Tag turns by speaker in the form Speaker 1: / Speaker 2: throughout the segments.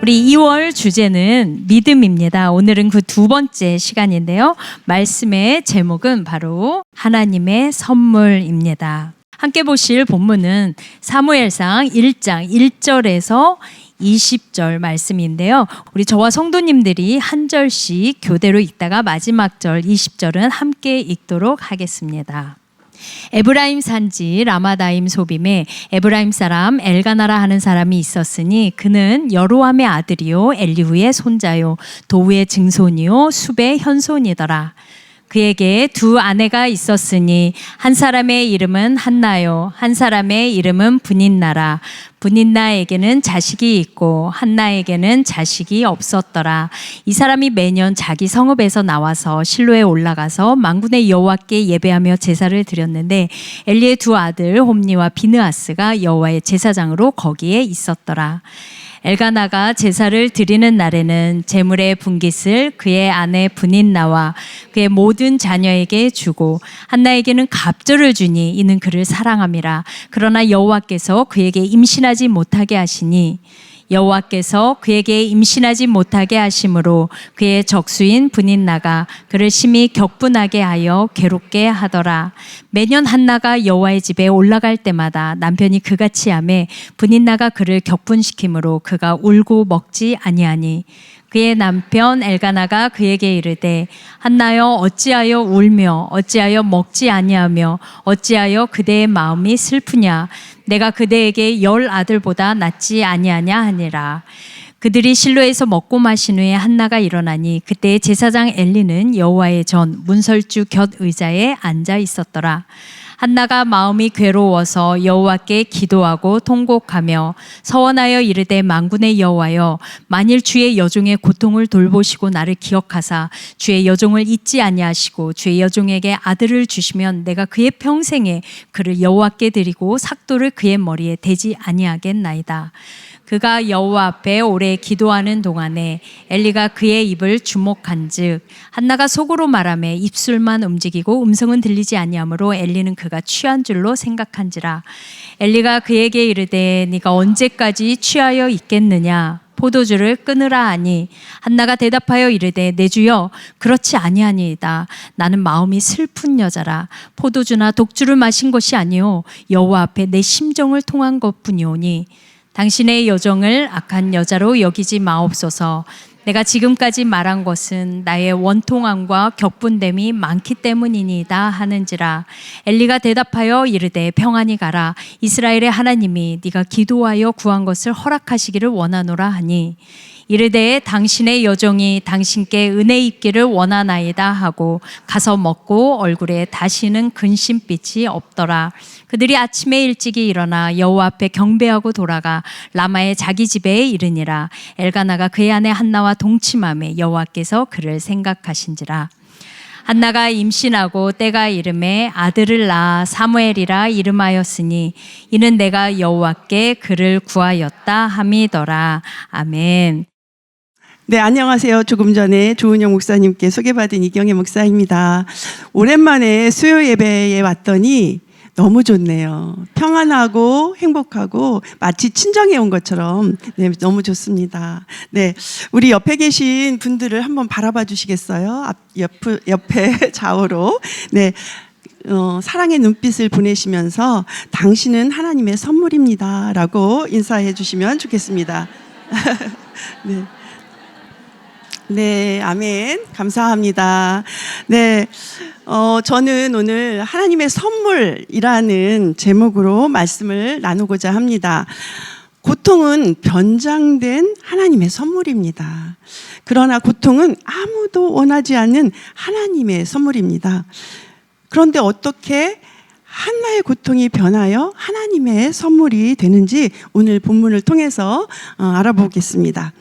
Speaker 1: 우리 2월 주제는 믿음입니다. 오늘은 그 두 번째 시간인데요. 말씀의 제목은 바로 하나님의 선물입니다. 함께 보실 본문은 사무엘상 1장 1절에서 20절 말씀인데요. 우리 저와 성도님들이 한 절씩 교대로 읽다가 마지막 절 20절은 함께 읽도록 하겠습니다. 에브라임 산지 라마다임 소빔에 에브라임 사람 엘가나라 하는 사람이 있었으니 그는 여로함의 아들이요 엘리후의 손자요 도우의 증손이요 숲의 현손이더라. 그에게 두 아내가 있었으니 한 사람의 이름은 한나요 한 사람의 이름은 브닌나라. 브닌나에게는 자식이 있고 한나에게는 자식이 없었더라. 이 사람이 매년 자기 성읍에서 나와서 실로에 올라가서 만군의 여호와께 예배하며 제사를 드렸는데 엘리의 두 아들 홈니와 비느하스가 여호와의 제사장으로 거기에 있었더라. 엘가나가 제사를 드리는 날에는 제물의 분깃을 그의 아내 브닌나와 그의 모든 자녀에게 주고 한나에게는 갑절을 주니 이는 그를 사랑함이라. 그러나 여호와께서 그에게 임신하지 못하게 하시니 여호와께서 그에게 임신하지 못하게 하심으로 그의 적수인 브닌나가 그를 심히 격분하게 하여 괴롭게 하더라. 매년 한나가 여호와의 집에 올라갈 때마다 남편이 그같이 하매 브닌나가 그를 격분시키므로 그가 울고 먹지 아니하니 그의 남편 엘가나가 그에게 이르되 한나여 어찌하여 울며 어찌하여 먹지 아니하며 어찌하여 그대의 마음이 슬프냐. 내가 그대에게 10 아들보다 낫지 아니하냐 하니라. 그들이 실로에서 먹고 마신 후에 한나가 일어나니 그때 제사장 엘리는 여호와의 전 문설주 곁 의자에 앉아 있었더라. 한나가 마음이 괴로워서 여호와께 기도하고 통곡하며 서원하여 이르되 만군의 여호와여 만일 주의 여종의 고통을 돌보시고 나를 기억하사 주의 여종을 잊지 아니하시고 주의 여종에게 아들을 주시면 내가 그의 평생에 그를 여호와께 드리고 삭도를 그의 머리에 대지 아니하겠나이다. 그가 여호와 앞에 오래 기도하는 동안에 엘리가 그의 입을 주목한즉 한나가 속으로 말하며 입술만 움직이고 음성은 들리지 아니하므로 엘리는 그가 취한 줄로 생각한지라. 엘리가 그에게 이르되 네가 언제까지 취하여 있겠느냐. 포도주를 끊으라 하니 한나가 대답하여 이르되 내 주여 그렇지 아니하니이다. 나는 마음이 슬픈 여자라. 포도주나 독주를 마신 것이 아니요 여호와 앞에 내 심정을 통한 것뿐이오니 당신의 여종을 악한 여자로 여기지 마옵소서. 내가 지금까지 말한 것은 나의 원통함과 격분됨이 많기 때문이니이다 하는지라. 엘리가 대답하여 이르되 평안히 가라. 이스라엘의 하나님이 네가 기도하여 구한 것을 허락하시기를 원하노라 하니 이르되 당신의 여종이 당신께 은혜 입기를 원하나이다 하고 가서 먹고 얼굴에 다시는 근심빛이 없더라. 그들이 아침에 일찍이 일어나 여호와 앞에 경배하고 돌아가 라마의 자기 집에 이르니라. 엘가나가 그의 아내 한나와 동침하며 여호와께서 그를 생각하신지라. 한나가 임신하고 때가 이름에 아들을 낳아 사무엘이라 이름하였으니 이는 내가 여호와께 그를 구하였다 함이더라. 아멘.
Speaker 2: 네, 안녕하세요. 조금 전에 조은영 목사님께 소개받은 이경혜 목사입니다. 오랜만에 수요 예배에 왔더니 너무 좋네요. 평안하고 행복하고 마치 친정에 온 것처럼 네, 너무 좋습니다. 네, 우리 옆에 계신 분들을 한번 바라봐 주시겠어요? 옆에 좌우로. 네. 사랑의 눈빛을 보내시면서 당신은 하나님의 선물입니다 라고 인사해 주시면 좋겠습니다. 네. 네, 아멘. 감사합니다. 네, 저는 오늘 하나님의 선물이라는 제목으로 말씀을 나누고자 합니다. 고통은 변장된 하나님의 선물입니다. 그러나 고통은 아무도 원하지 않는 하나님의 선물입니다. 그런데 어떻게 한나의 고통이 변하여 하나님의 선물이 되는지 오늘 본문을 통해서 알아보겠습니다.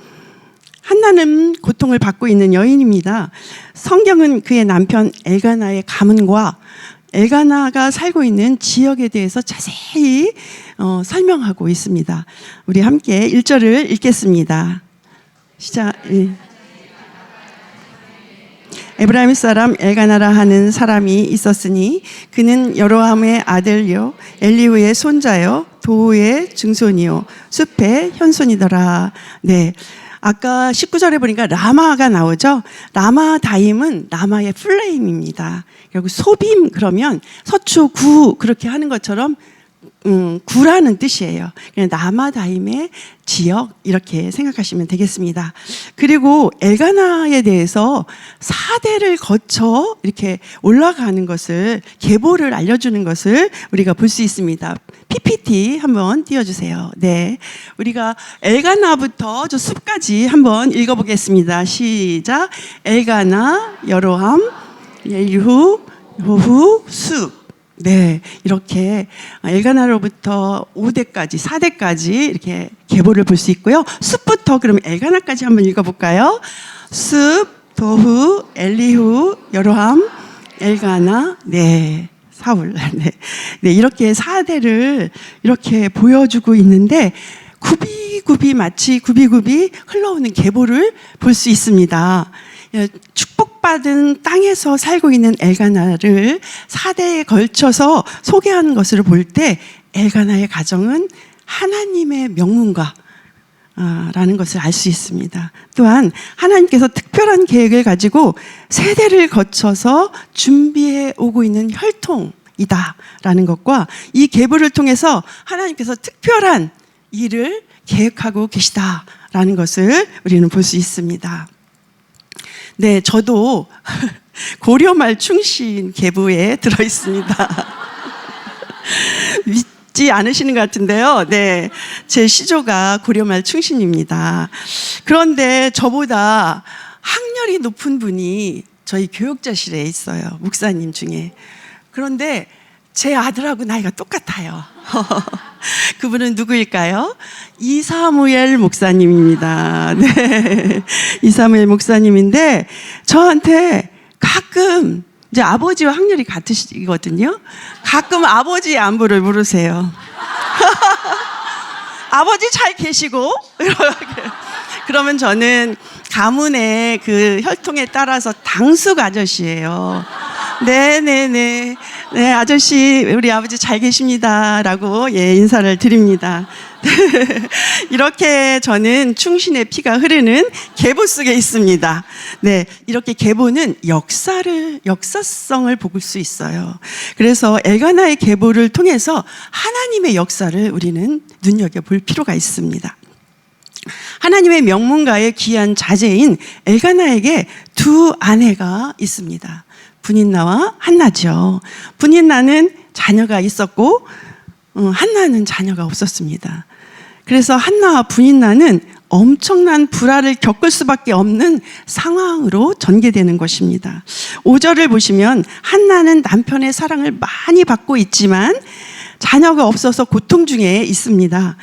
Speaker 2: 한나는 고통을 받고 있는 여인입니다. 성경은 그의 남편 엘가나의 가문과 엘가나가 살고 있는 지역에 대해서 자세히 설명하고 있습니다. 우리 함께 1절을 읽겠습니다. 시작. 에브라임 사람 엘가나라 하는 사람이 있었으니 그는 여로함의 아들요 엘리후의 손자요 도우의 증손이요 숲의 현손이더라. 네, 아까 19절에 보니까 라마가 나오죠. 라마다임은 라마의 플레임입니다. 결국 소빔 그러면 서초 구 그렇게 하는 것처럼 구라는 뜻이에요. 그냥 라마다임의 지역 이렇게 생각하시면 되겠습니다. 그리고 엘가나에 대해서 4대를 거쳐 이렇게 올라가는 것을 계보를 알려주는 것을 우리가 볼 수 있습니다. PPT 한번 띄워주세요. 네, 우리가 엘가나부터 저 숲까지 한번 읽어보겠습니다. 시작. 엘가나, 여로함, 예후, 호후, 숲. 네, 이렇게 엘가나로부터 5대까지, 4대까지 이렇게 계보를 볼 수 있고요. 숲부터 그럼 엘가나까지 한번 읽어볼까요? 숲, 도후, 엘리후, 여로함, 엘가나, 네, 사울. 네, 이렇게 4대를 이렇게 보여주고 있는데 굽이굽이 마치 굽이굽이 흘러오는 계보를 볼 수 있습니다. 축복받은 땅에서 살고 있는 엘가나를 4대에 걸쳐서 소개하는 것을 볼 때 엘가나의 가정은 하나님의 명문가 라는 것을 알 수 있습니다. 또한 하나님께서 특별한 계획을 가지고 세대를 거쳐서 준비해 오고 있는 혈통이다 라는 것과 이 계보를 통해서 하나님께서 특별한 일을 계획하고 계시다 라는 것을 우리는 볼 수 있습니다. 네, 저도 고려말 충신 계보에 들어 있습니다. 믿지 않으시는 것 같은데요. 네, 제 시조가 고려말 충신입니다. 그런데 저보다 학렬이 높은 분이 저희 교육자실에 있어요. 목사님 중에. 그런데 제 아들하고 나이가 똑같아요. 그분은 누구일까요? 이사무엘 목사님입니다. 네, 이사무엘 목사님인데 저한테 가끔 이제 아버지와 학렬이 같으시거든요. 가끔 아버지의 안부를 물으세요. 아버지 잘 계시고? 그러면 저는 가문의 그 혈통에 따라서 당숙 아저씨예요. 네네네. 네, 아저씨, 우리 아버지 잘 계십니다. 라고, 예, 인사를 드립니다. 이렇게 저는 충신의 피가 흐르는 계보 속에 있습니다. 네, 이렇게 계보는 역사성을 볼 수 있어요. 그래서 엘가나의 계보를 통해서 하나님의 역사를 우리는 눈여겨볼 필요가 있습니다. 하나님의 명문가의 귀한 자제인 엘가나에게 두 아내가 있습니다. 분인나와 한나죠. 분인나는 자녀가 있었고 한나는 자녀가 없었습니다. 그래서 한나와 분인나는 엄청난 불화를 겪을 수밖에 없는 상황으로 전개되는 것입니다. 5절을 보시면 한나는 남편의 사랑을 많이 받고 있지만 자녀가 없어서 고통 중에 있습니다.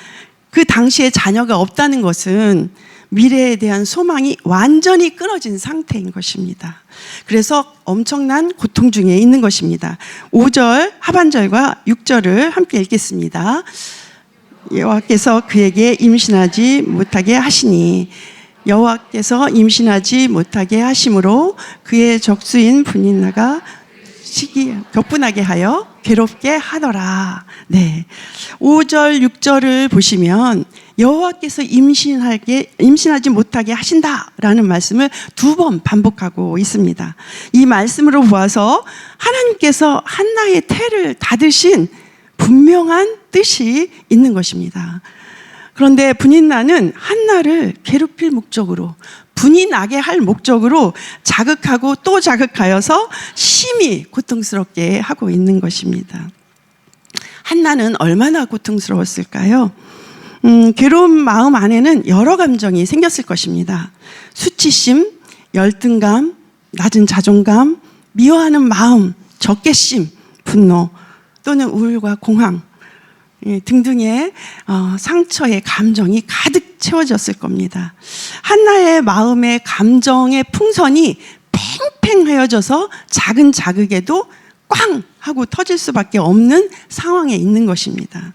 Speaker 2: 그 당시에 자녀가 없다는 것은 미래에 대한 소망이 완전히 끊어진 상태인 것입니다. 그래서 엄청난 고통 중에 있는 것입니다. 5절 하반절과 6절을 함께 읽겠습니다. 여호와께서 그에게 임신하지 못하게 하시니 여호와께서 임신하지 못하게 하심으로 그의 적수인 분인나가 격분하게 하여 괴롭게 하더라. 네, 5절 6절을 보시면 여호와께서 임신하지 못하게 하신다라는 말씀을 2번 반복하고 있습니다. 이 말씀으로 보아서 하나님께서 한나의 태를 닫으신 분명한 뜻이 있는 것입니다. 그런데 분인나는 한나를 괴롭힐 목적으로, 분이 나게 할 목적으로 자극하고 또 자극하여서 심히 고통스럽게 하고 있는 것입니다. 한나는 얼마나 고통스러웠을까요? 괴로운 마음 안에는 여러 감정이 생겼을 것입니다. 수치심, 열등감, 낮은 자존감, 미워하는 마음, 적개심, 분노, 또는 우울과 공황 등등의 상처의 감정이 가득 채워졌을 겁니다. 한나의 마음의 감정의 풍선이 팽팽하여져서 작은 자극에도 꽝 하고 터질 수밖에 없는 상황에 있는 것입니다.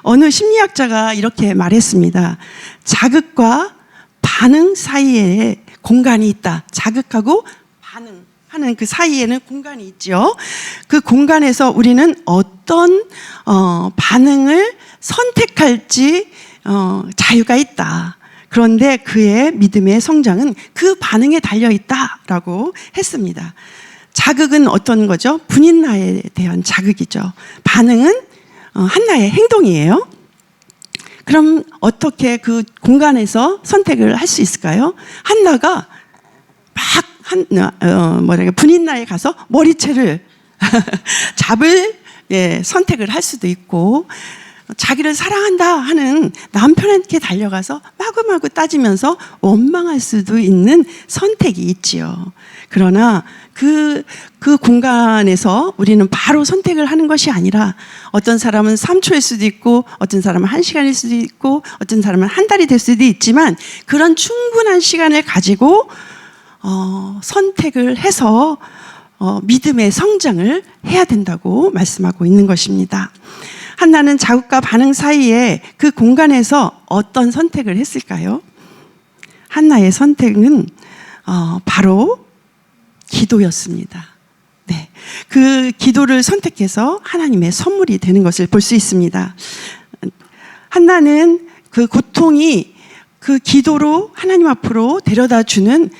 Speaker 2: 어느 심리학자가 이렇게 말했습니다. 자극과 반응 사이에 공간이 있다. 자극하고 반응하는 그 사이에는 공간이 있죠. 그 공간에서 우리는 어떤 반응을 선택할지 자유가 있다. 그런데 그의 믿음의 성장은 그 반응에 달려 있다라고 했습니다. 자극은 어떤 거죠? 분인나에 대한 자극이죠. 반응은 한나의 행동이에요. 그럼 어떻게 그 공간에서 선택을 할 수 있을까요? 한나가 분인나에 가서 머리채를 잡을 선택을 할 수도 있고, 자기를 사랑한다 하는 남편에게 달려가서 마구마구 따지면서 원망할 수도 있는 선택이 있지요. 그러나 그 공간에서 우리는 바로 선택을 하는 것이 아니라, 어떤 사람은 3초일 수도 있고, 어떤 사람은 1시간일 수도 있고, 어떤 사람은 한 달이 될 수도 있지만, 그런 충분한 시간을 가지고 선택을 해서 믿음의 성장을 해야 된다고 말씀하고 있는 것입니다. 한나는 자극과 반응 사이에 그 공간에서 어떤 선택을 했을까요? 한나의 선택은 바로 기도였습니다. 네, 그 기도를 선택해서 하나님의 선물이 되는 것을 볼 수 있습니다. 한나는 그 고통이 그 기도로 하나님 앞으로 데려다 주는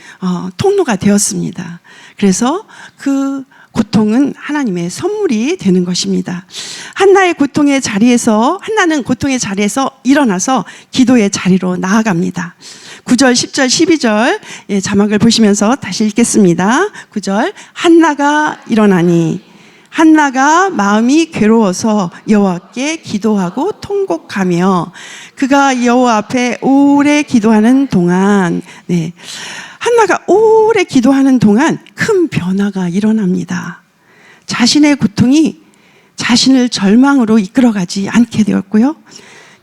Speaker 2: 통로가 되었습니다. 그래서 그 고통은 하나님의 선물이 되는 것입니다. 한나는 고통의 자리에서 일어나서 기도의 자리로 나아갑니다. 9절, 10절, 12절 자막을 보시면서 다시 읽겠습니다. 9절, 한나가 일어나니 한나가 마음이 괴로워서 여호와께 기도하고 통곡하며, 그가 여호와 앞에 오래 기도하는 동안, 한나가 오래 기도하는 동안 큰 변화가 일어납니다. 자신의 고통이 자신을 절망으로 이끌어가지 않게 되었고요,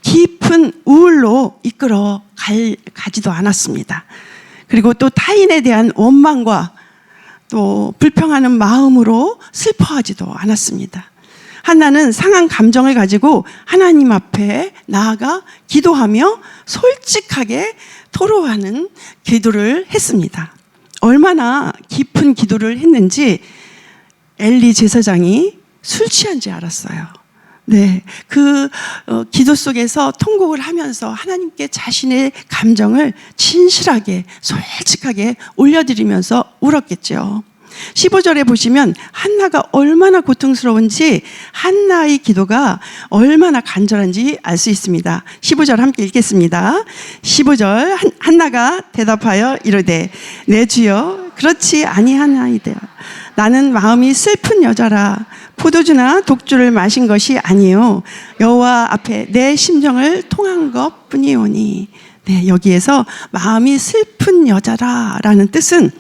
Speaker 2: 깊은 우울로 이끌어 가지도 않았습니다. 그리고 또 타인에 대한 원망과 또 불평하는 마음으로 슬퍼하지도 않았습니다. 한나는 상한 감정을 가지고 하나님 앞에 나아가 기도하며 솔직하게 토로하는 기도를 했습니다. 얼마나 깊은 기도를 했는지 엘리 제사장이 술 취한지 알았어요. 네, 그 기도 속에서 통곡을 하면서 하나님께 자신의 감정을 진실하게 솔직하게 올려드리면서 울었겠죠. 15절에 보시면 한나가 얼마나 고통스러운지, 한나의 기도가 얼마나 간절한지 알 수 있습니다. 15절 함께 읽겠습니다. 15절, 한나가 대답하여 이르되 내 주여 그렇지 아니하나이다. 나는 마음이 슬픈 여자라. 포도주나 독주를 마신 것이 아니요 여호와 앞에 내 심정을 통한 것뿐이오니. 네, 여기에서 마음이 슬픈 여자라라는 뜻은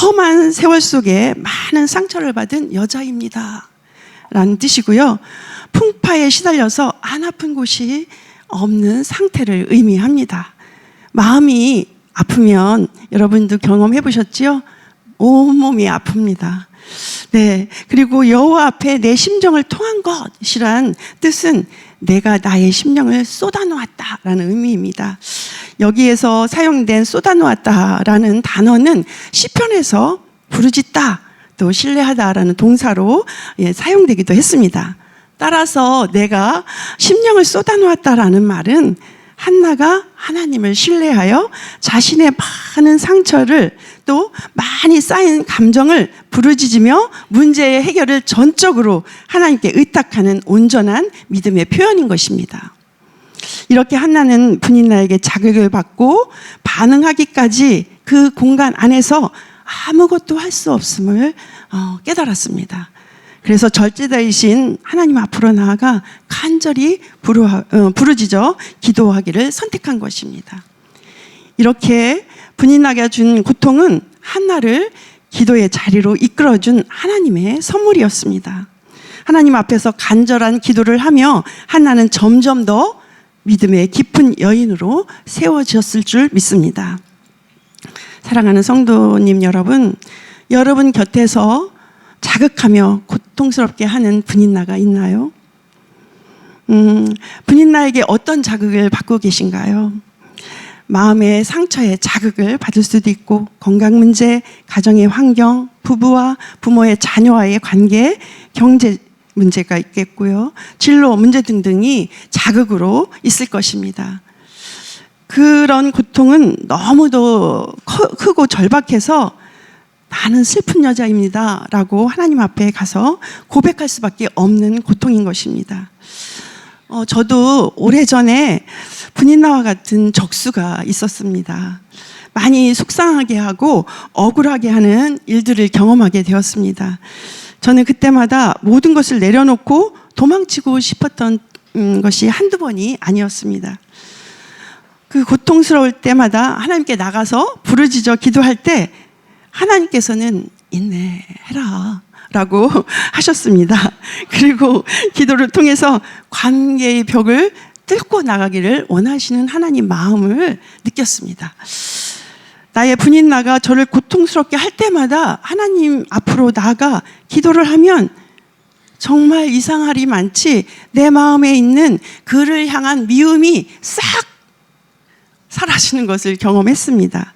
Speaker 2: 험한 세월 속에 많은 상처를 받은 여자입니다 라는 뜻이고요, 풍파에 시달려서 안 아픈 곳이 없는 상태를 의미합니다. 마음이 아프면 여러분도 경험해 보셨지요? 온몸이 아픕니다. 네, 그리고 여호와 앞에 내 심정을 통한 것이란 뜻은 내가 나의 심령을 쏟아놓았다라는 의미입니다. 여기에서 사용된 쏟아놓았다라는 단어는 시편에서 부르짖다, 또 신뢰하다라는 동사로 사용되기도 했습니다. 따라서 내가 심령을 쏟아놓았다라는 말은 한나가 하나님을 신뢰하여 자신의 많은 상처를, 또 많이 쌓인 감정을 부르짖으며 문제의 해결을 전적으로 하나님께 의탁하는 온전한 믿음의 표현인 것입니다. 이렇게 한나는 분인나에게 자극을 받고 반응하기까지 그 공간 안에서 아무것도 할 수 없음을 깨달았습니다. 그래서 절제자이신 하나님 앞으로 나아가 간절히 부르짖어 기도하기를 선택한 것입니다. 이렇게 분인나가 준 고통은 한나를 기도의 자리로 이끌어준 하나님의 선물이었습니다. 하나님 앞에서 간절한 기도를 하며 한나는 점점 더 믿음의 깊은 여인으로 세워졌을 줄 믿습니다. 사랑하는 성도님 여러분, 여러분 곁에서 자극하며 고통스럽게 하는 분인나가 있나요? 분인나에게 어떤 자극을 받고 계신가요? 마음의 상처에 자극을 받을 수도 있고, 건강 문제, 가정의 환경, 부부와 부모의 자녀와의 관계, 경제 문제가 있겠고요, 진로 문제 등등이 자극으로 있을 것입니다. 그런 고통은 너무도 크고 절박해서 나는 슬픈 여자입니다 라고 하나님 앞에 가서 고백할 수밖에 없는 고통인 것입니다. 저도 오래전에 분인나와 같은 적수가 있었습니다. 많이 속상하게 하고 억울하게 하는 일들을 경험하게 되었습니다. 저는 그때마다 모든 것을 내려놓고 도망치고 싶었던 것이 한두 번이 아니었습니다. 그 고통스러울 때마다 하나님께 나가서 부르짖어 기도할 때 하나님께서는 인내해라 라고 하셨습니다. 그리고 기도를 통해서 관계의 벽을 뚫고 나가기를 원하시는 하나님 마음을 느꼈습니다. 나의 분인나가 저를 고통스럽게 할 때마다 하나님 앞으로 나아가 기도를 하면 정말 이상할이 많지 내 마음에 있는 그를 향한 미움이 싹 사라지는 것을 경험했습니다.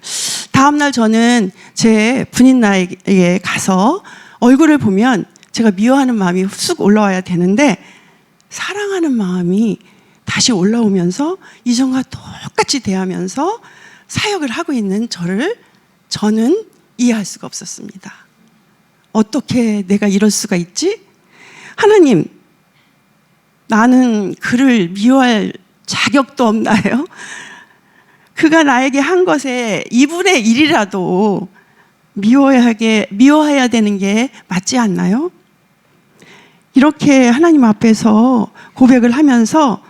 Speaker 2: 다음날 저는 제 분인나에게 가서 얼굴을 보면 제가 미워하는 마음이 쑥 올라와야 되는데 사랑하는 마음이 다시 올라오면서 이전과 똑같이 대하면서 사역을 하고 있는 저는 이해할 수가 없었습니다. 어떻게 내가 이럴 수가 있지? 하나님, 나는 그를 미워할 자격도 없나요? 그가 나에게 한 것에 2분의 1이라도 미워해야 되는 게 맞지 않나요? 이렇게 하나님 앞에서 고백을 하면서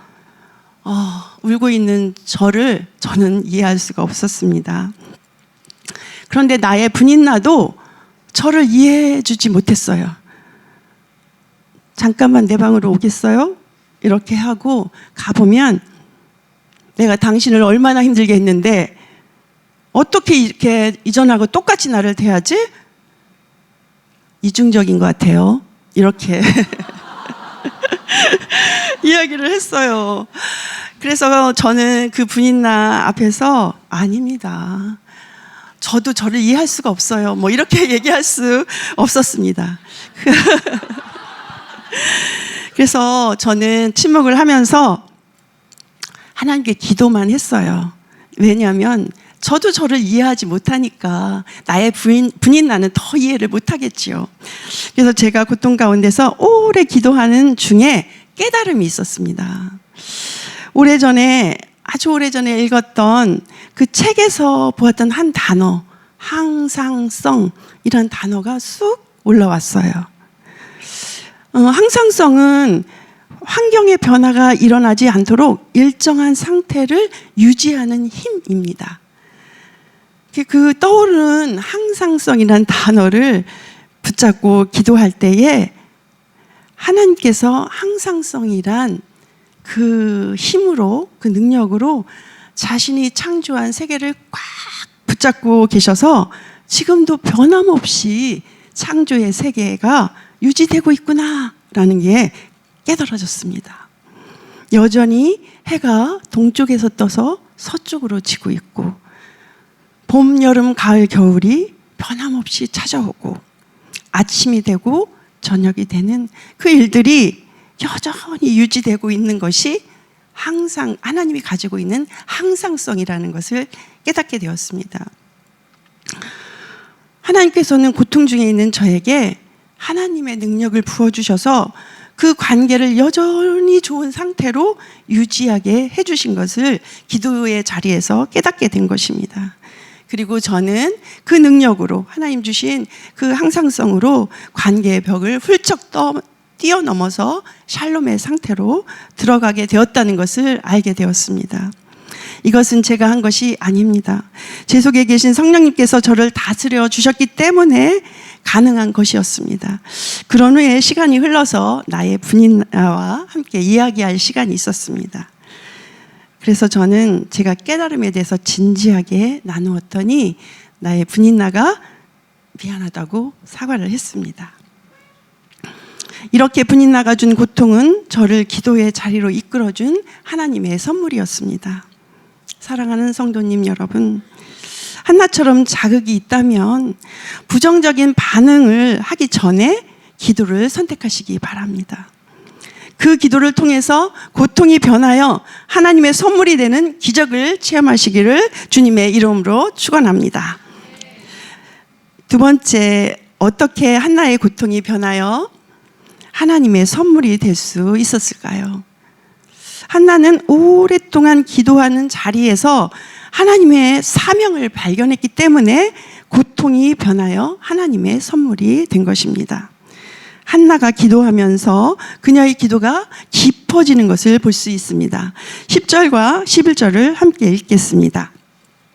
Speaker 2: 울고 있는 저는 이해할 수가 없었습니다. 그런데 나의 분인나도 저를 이해해 주지 못했어요. 잠깐만 내 방으로 오겠어요? 이렇게 하고 가보면 내가 당신을 얼마나 힘들게 했는데 어떻게 이렇게 이전하고 똑같이 나를 대하지? 이중적인 것 같아요. 이렇게 이야기를 했어요. 그래서 저는 그 분인나 앞에서 아닙니다. 저도 저를 이해할 수가 없어요. 뭐 이렇게 얘기할 수 없었습니다. 그래서 저는 침묵을 하면서 하나님께 기도만 했어요. 왜냐하면 저도 저를 이해하지 못하니까 나의 분인나는 더 이해를 못하겠지요. 그래서 제가 고통 가운데서 오래 기도하는 중에 깨달음이 있었습니다. 아주 오래전에 읽었던 그 책에서 보았던 한 단어, 항상성이란 단어가 쑥 올라왔어요. 항상성은 환경의 변화가 일어나지 않도록 일정한 상태를 유지하는 힘입니다. 그 떠오르는 항상성이라는 단어를 붙잡고 기도할 때에 하나님께서 항상성이란 그 힘으로, 그 능력으로 자신이 창조한 세계를 꽉 붙잡고 계셔서 지금도 변함없이 창조의 세계가 유지되고 있구나라는 게 깨달아졌습니다. 여전히 해가 동쪽에서 떠서 서쪽으로 지고 있고 봄, 여름, 가을, 겨울이 변함없이 찾아오고 아침이 되고 저녁이 되는 그 일들이 여전히 유지되고 있는 것이 항상 하나님이 가지고 있는 항상성이라는 것을 깨닫게 되었습니다. 하나님께서는 고통 중에 있는 저에게 하나님의 능력을 부어주셔서 그 관계를 여전히 좋은 상태로 유지하게 해주신 것을 기도의 자리에서 깨닫게 된 것입니다. 그리고 저는 그 능력으로 하나님 주신 그 항상성으로 관계의 벽을 훌쩍 뛰어넘어서 샬롬의 상태로 들어가게 되었다는 것을 알게 되었습니다. 이것은 제가 한 것이 아닙니다. 제 속에 계신 성령님께서 저를 다스려 주셨기 때문에 가능한 것이었습니다. 그런 후에 시간이 흘러서 나의 분인나와 함께 이야기할 시간이 있었습니다. 그래서 저는 제가 깨달음에 대해서 진지하게 나누었더니 나의 분인나가 미안하다고 사과를 했습니다. 이렇게 분인나가 준 고통은 저를 기도의 자리로 이끌어준 하나님의 선물이었습니다. 사랑하는 성도님 여러분, 한나처럼 자극이 있다면 부정적인 반응을 하기 전에 기도를 선택하시기 바랍니다. 그 기도를 통해서 고통이 변하여 하나님의 선물이 되는 기적을 체험하시기를 주님의 이름으로 축원합니다. 두 번째, 어떻게 한나의 고통이 변하여 하나님의 선물이 될 수 있었을까요? 한나는 오랫동안 기도하는 자리에서 하나님의 사명을 발견했기 때문에 고통이 변하여 하나님의 선물이 된 것입니다. 한나가 기도하면서 그녀의 기도가 깊어지는 것을 볼 수 있습니다. 10절과 11절을 함께 읽겠습니다.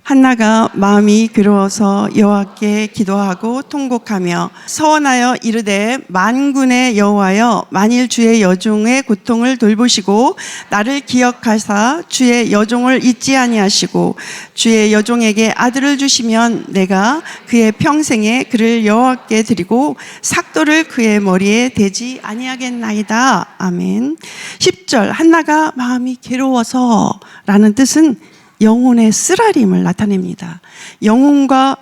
Speaker 2: 한나가 마음이 괴로워서 여호와께 기도하고 통곡하며 서원하여 이르되 만군의 여호와여, 만일 주의 여종의 고통을 돌보시고 나를 기억하사 주의 여종을 잊지 아니하시고 주의 여종에게 아들을 주시면 내가 그의 평생에 그를 여호와께 드리고 삭도를 그의 머리에 대지 아니하겠나이다. 아멘. 10절, 한나가 마음이 괴로워서 라는 뜻은 영혼의 쓰라림을 나타냅니다. 영과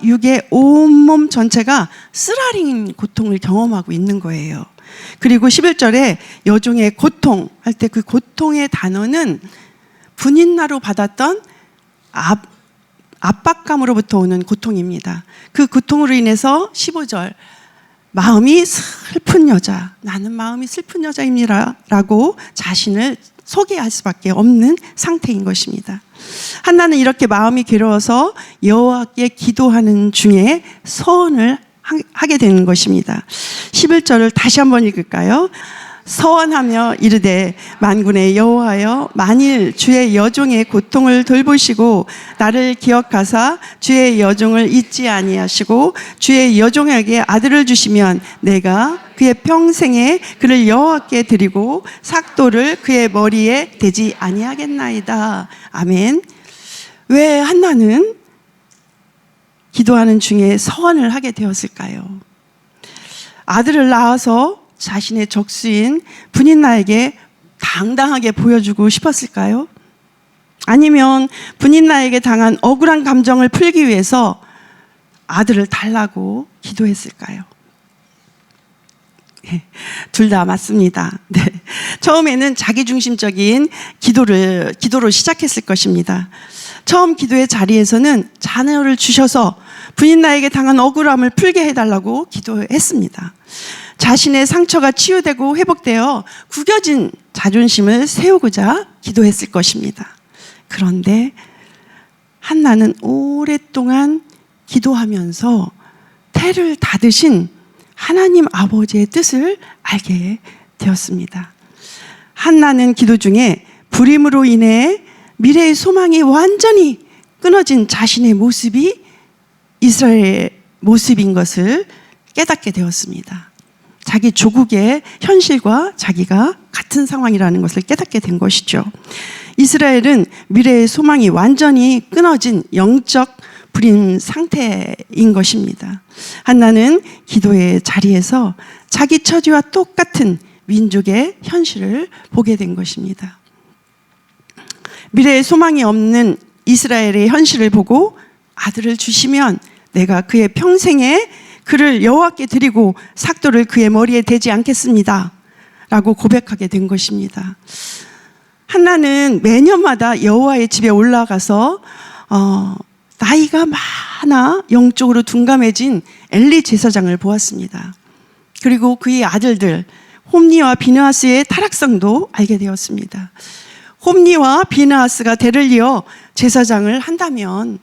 Speaker 2: 육의 온몸 전체가 쓰라린 고통을 경험하고 있는 거예요. 그리고 11절에 여종의 고통 할 때 그 고통의 단어는 분인나로 받았던 압박감으로부터 오는 고통입니다. 그 고통으로 인해서 15절, 마음이 슬픈 여자, 나는 마음이 슬픈 여자입니다 라고 자신을 소개할 수밖에 없는 상태인 것입니다. 한나는 이렇게 마음이 괴로워서 여호와께 기도하는 중에 서원을 하게 되는 것입니다. 11절을 다시 한번 읽을까요? 서원하며 이르되 만군의 여호와여, 만일 주의 여종의 고통을 돌보시고 나를 기억하사 주의 여종을 잊지 아니하시고 주의 여종에게 아들을 주시면 내가 그의 평생에 그를 여호와께 드리고 삭도를 그의 머리에 대지 아니하겠나이다. 아멘. 왜 한나는 기도하는 중에 서원을 하게 되었을까요? 아들을 낳아서 자신의 적수인 분인나에게 당당하게 보여주고 싶었을까요? 아니면 분인나에게 당한 억울한 감정을 풀기 위해서 아들을 달라고 기도했을까요? 둘 다 맞습니다. 네. 처음에는 자기중심적인 기도로 시작했을 것입니다. 처음 기도의 자리에서는 자녀를 주셔서 분인나에게 당한 억울함을 풀게 해달라고 기도했습니다. 자신의 상처가 치유되고 회복되어 구겨진 자존심을 세우고자 기도했을 것입니다. 그런데 한나는 오랫동안 기도하면서 태를 닫으신 하나님 아버지의 뜻을 알게 되었습니다. 한나는 기도 중에 불임으로 인해 미래의 소망이 완전히 끊어진 자신의 모습이 이스라엘의 모습인 것을 깨닫게 되었습니다. 자기 조국의 현실과 자기가 같은 상황이라는 것을 깨닫게 된 것이죠. 이스라엘은 미래의 소망이 완전히 끊어진 영적 불임 상태인 것입니다. 한나는 기도의 자리에서 자기 처지와 똑같은 민족의 현실을 보게 된 것입니다. 미래의 소망이 없는 이스라엘의 현실을 보고 아들을 주시면 내가 그의 평생에 그를 여호와께 드리고 삭도를 그의 머리에 대지 않겠습니다 라고 고백하게 된 것입니다. 한나는 매년마다 여호와의 집에 올라가서 나이가 많아 영적으로 둔감해진 엘리 제사장을 보았습니다. 그리고 그의 아들들 홈니와 비느하스의 타락성도 알게 되었습니다. 홈니와 비느하스가 대를 이어 제사장을 한다면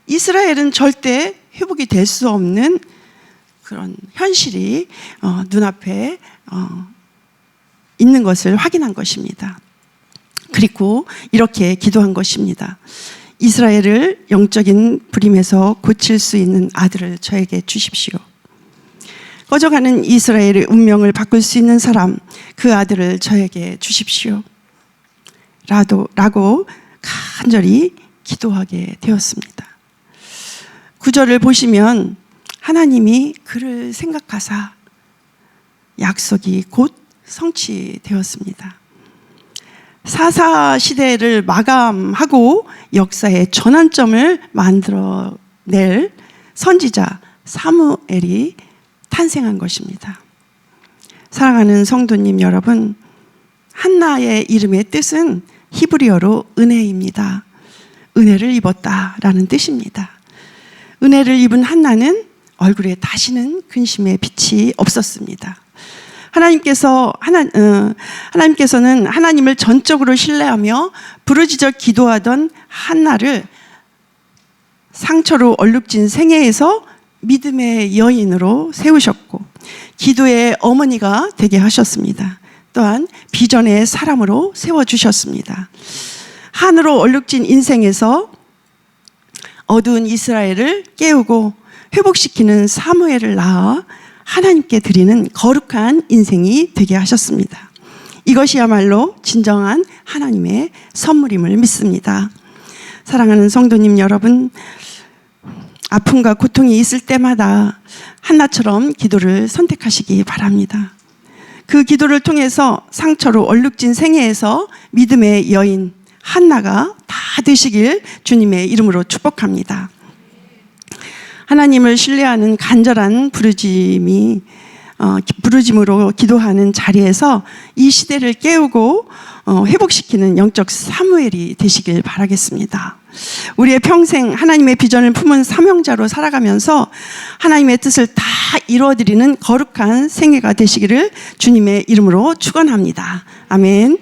Speaker 2: 이스라엘은 절대 회복이 될 수 없는 그런 현실이 눈앞에 있는 것을 확인한 것입니다. 그리고 이렇게 기도한 것입니다. 이스라엘을 영적인 불임에서 고칠 수 있는 아들을 저에게 주십시오. 꺼져가는 이스라엘의 운명을 바꿀 수 있는 사람, 그 아들을 저에게 주십시오. 라고 간절히 기도하게 되었습니다. 9절을 보시면 하나님이 그를 생각하사 약속이 곧 성취되었습니다. 사사 시대를 마감하고 역사의 전환점을 만들어낼 선지자 사무엘이 탄생한 것입니다. 사랑하는 성도님 여러분, 한나의 이름의 뜻은 히브리어로 은혜입니다. 은혜를 입었다라는 뜻입니다. 은혜를 입은 한나는 얼굴에 다시는 근심의 빛이 없었습니다. 하나님께서는 하나님을 전적으로 신뢰하며 부르짖어 기도하던 한나를 상처로 얼룩진 생애에서 믿음의 여인으로 세우셨고 기도의 어머니가 되게 하셨습니다. 또한 비전의 사람으로 세워주셨습니다. 한으로 얼룩진 인생에서 어두운 이스라엘을 깨우고 회복시키는 사무엘을 낳아 하나님께 드리는 거룩한 인생이 되게 하셨습니다. 이것이야말로 진정한 하나님의 선물임을 믿습니다. 사랑하는 성도님 여러분, 아픔과 고통이 있을 때마다 한나처럼 기도를 선택하시기 바랍니다. 그 기도를 통해서 상처로 얼룩진 생애에서 믿음의 여인 한나가 다 되시길 주님의 이름으로 축복합니다. 하나님을 신뢰하는 간절한 부르짐으로 기도하는 자리에서 이 시대를 깨우고 회복시키는 영적 사무엘이 되시길 바라겠습니다. 우리의 평생 하나님의 비전을 품은 사명자로 살아가면서 하나님의 뜻을 다 이루어드리는 거룩한 생애가 되시기를 주님의 이름으로 축원합니다. 아멘.